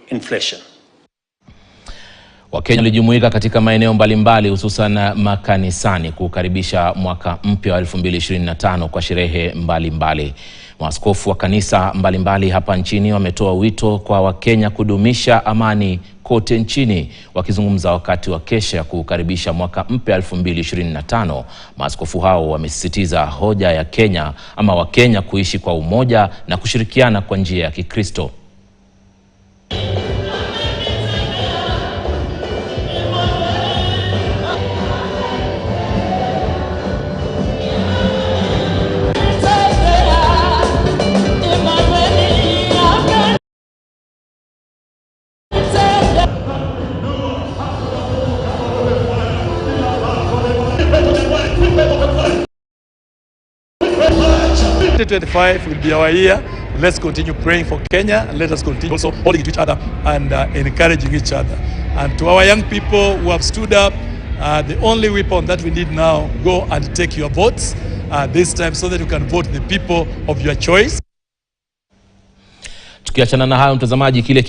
inflation. Wakenya walijumuika katika maeneo mbalimbali hususan makanisani kukaribisha mwaka mpya wa 2025 kwa sherehe mbalimbali. Maaskofu wa kanisa mbalimbali hapa nchini wametoa wito kwa Wakenya kudumisha amani kote nchini. Wakizungumza wakati wa kesha kukaribisha mwaka mpya 2025, maaskofu hao wamesisitiza hoja ya Kenya ama Wakenya kuishi kwa umoja na kushirikiana kwa njia ya Kikristo. will be our year. Let's continue praying for Kenya, and let us continue also holding to each other and encouraging each other. And to our young people who have stood up, the only weapon that we need now, go and take your votes this time so that you can vote the people of your choice. Tukiachana na hayo mtazamaji, kile